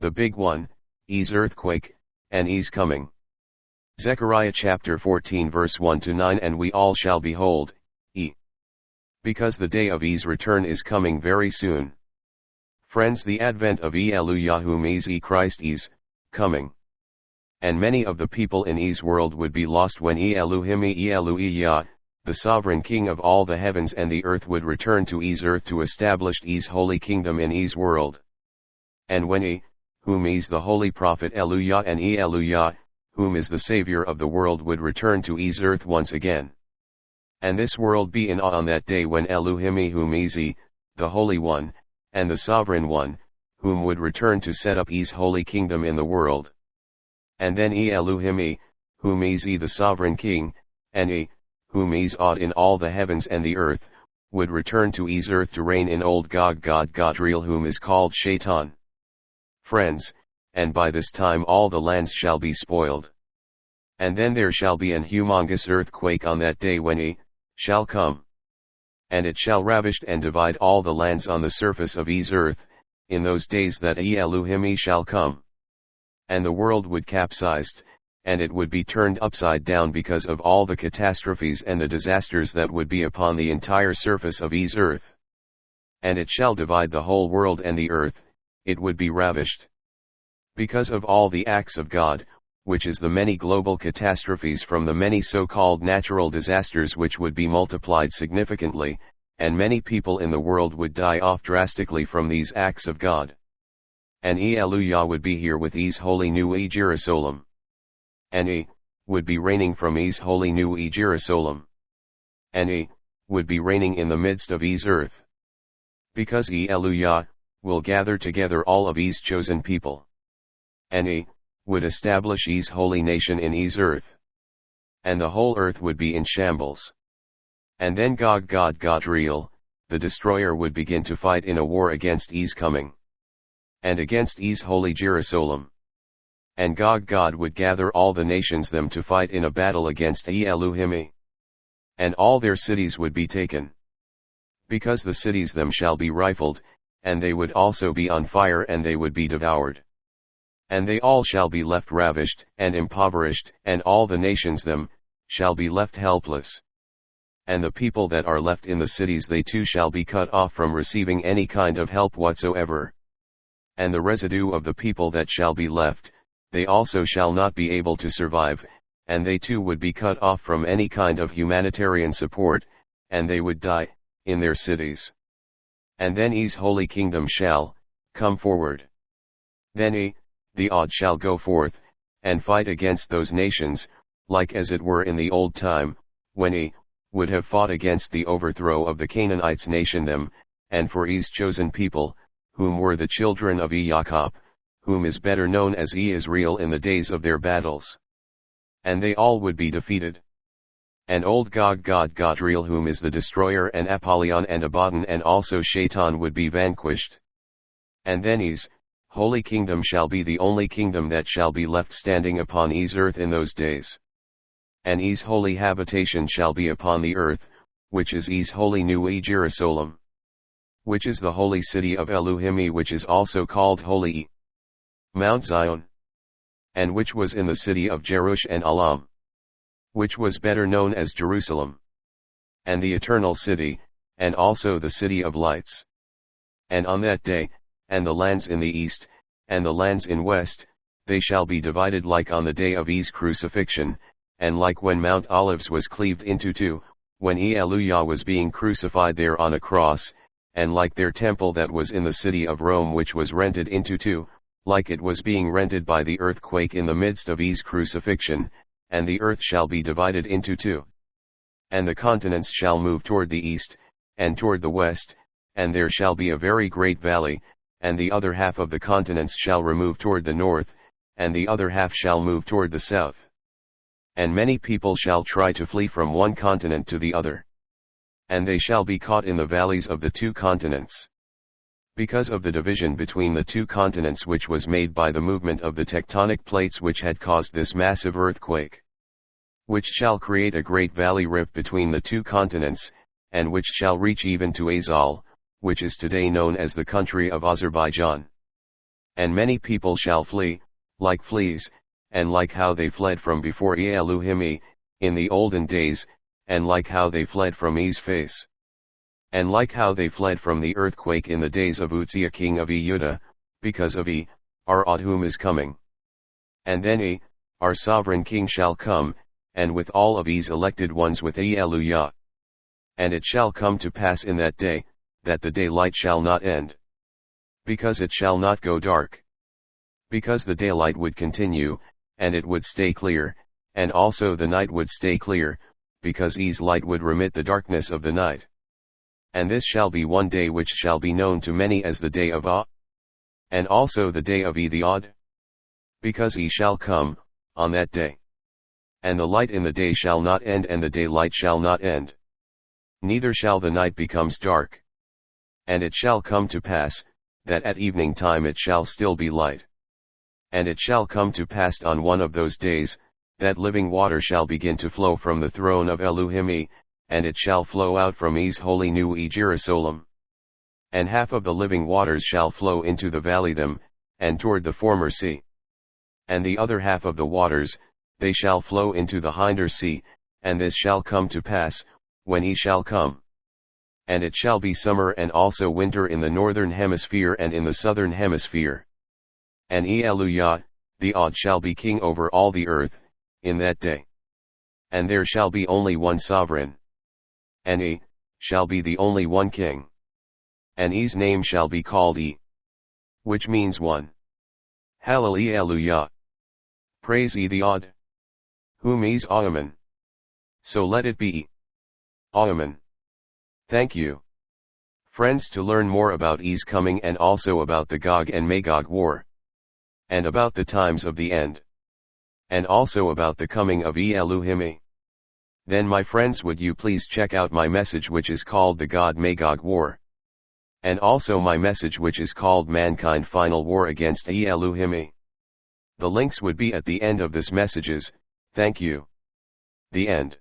the big one, Iys Earthquake, and Iys Coming. Zechariah chapter 14 verse 1-9 And we all shall behold, because the day of Iys return is coming very soon. Friends, the advent of Elu'hymn Iys Christ Iys coming. And many of the people in Iys world would be lost when Elu'hymn the sovereign king of all the heavens and the earth would return to Iys earth to establish Iys holy kingdom in Iys world. And when whom is the holy prophet Elu'hymn and Elu'hymn, whom is the Savior of the world would return to Iys earth once again. And this world be in awe on that day when Elu'hymn whom is the Holy One, and the Sovereign One, whom would return to set up Iys holy kingdom in the world. And then Elu'hymn, whom is the Sovereign King, and whom is awed in all the heavens and the earth, would return to Iys earth to reign in old God Godriel whom is called Shaitan. Friends, and by this time all the lands shall be spoiled. And then there shall be an humongous earthquake on that day when shall come. And it shall ravish and divide all the lands on the surface of Iys earth, in those days that Elu'hymn shall come. And the world would capsized, and it would be turned upside down because of all the catastrophes and the disasters that would be upon the entire surface of Iys earth. And it shall divide the whole world and the earth, it would be ravished. Because of all the acts of God, which is the many global catastrophes from the many so-called natural disasters which would be multiplied significantly, and many people in the world would die off drastically from these acts of God. And Elu'hymn would be here with Iys holy new Jerusalem. And would be reigning from Iys holy new Jerusalem. And would be reigning in the midst of Iys earth. Because Elu'hymn will gather together all of Iys chosen people. And would establish Iys holy nation in Iys earth. And the whole earth would be in shambles. And then Godriel, the destroyer would begin to fight in a war against Iys Coming. And against Iys holy Jerusalem. And God would gather all the nations them to fight in a battle against Elu'hymn. And all their cities would be taken. Because the cities them shall be rifled, and they would also be on fire and they would be devoured. And they all shall be left ravished and impoverished, and all the nations them shall be left helpless. And the people that are left in the cities they too shall be cut off from receiving any kind of help whatsoever. And the residue of the people that shall be left, they also shall not be able to survive, and they too would be cut off from any kind of humanitarian support, and they would die in their cities. And then Iys holy kingdom shall come forward. Then the odd shall go forth, and fight against those nations, like as it were in the old time, when would have fought against the overthrow of the Canaanites nation them, and for Iys chosen people, whom were the children of Jacob, whom is better known as Israel in the days of their battles. And they all would be defeated. And old Godriel whom is the destroyer and Apollyon and Abaddon and also Shaitan would be vanquished. And then Iys holy kingdom shall be the only kingdom that shall be left standing upon Iys earth in those days. And Iys holy habitation shall be upon the earth, which is Iys holy new Jerusalem. Which is the holy city of Elu'hymn which is also called Holy Mount Zion. And which was in the city of Jerusalem. Which was better known as Jerusalem. And the eternal city, and also the city of lights. And on that day, and the lands in the east, and the lands in west, they shall be divided like on the day of Iys crucifixion, and like when Mount Olives was cleaved into two, when Elu'hymn was being crucified there on a cross, and like their temple that was in the city of Rome which was rented into two, like it was being rented by the earthquake in the midst of Iys crucifixion, and the earth shall be divided into two. And the continents shall move toward the east, and toward the west, and there shall be a very great valley, and the other half of the continents shall remove toward the north, and the other half shall move toward the south. And many people shall try to flee from one continent to the other. And they shall be caught in the valleys of the two continents. Because of the division between the two continents which was made by the movement of the tectonic plates which had caused this massive earthquake. Which shall create a great valley rift between the two continents, and which shall reach even to Azal, which is today known as the country of Azerbaijan. And many people shall flee, like fleas, and like how they fled from before Elu'hymn in the olden days, and like how they fled from Iys face. And like how they fled from the earthquake in the days of Uzziah king of Judah, because of whom is coming. And then our sovereign king shall come, and with all of Iys elected ones with Alleluia. And it shall come to pass in that day, that the daylight shall not end. Because it shall not go dark. Because the daylight would continue, and it would stay clear, and also the night would stay clear, because Iys light would remit the darkness of the night. And this shall be one day which shall be known to many as the day of and also the day of the odd. Because he shall come, on that day. And the light in the day shall not end and the daylight shall not end. Neither shall the night becomes dark. And it shall come to pass, that at evening time it shall still be light. And it shall come to pass on one of those days, that living water shall begin to flow from the throne of Elu'hymn, and it shall flow out from Iys holy new Jerusalem. And half of the living waters shall flow into the valley them, and toward the former sea. And the other half of the waters, they shall flow into the hinder sea, and this shall come to pass, when he shall come. And it shall be summer and also winter in the northern hemisphere and in the southern hemisphere. And Alleluia, the odd shall be king over all the earth, in that day. And there shall be only one sovereign. And shall be the only one king. And his name shall be called which means one. Hallelujah. Praise the odd. Whom is Amen. So let it be. Amen. Thank you. Friends, to learn more about Iys coming and also about the Gog and Magog war. And about the times of the end. And also about the coming of Elu'hymn. Then my friends, would you please check out my message which is called the Gog-Magog War. And also my message which is called Mankind Final War Against Elu'hymn. The links would be at the end of this messages. Thank you. The end.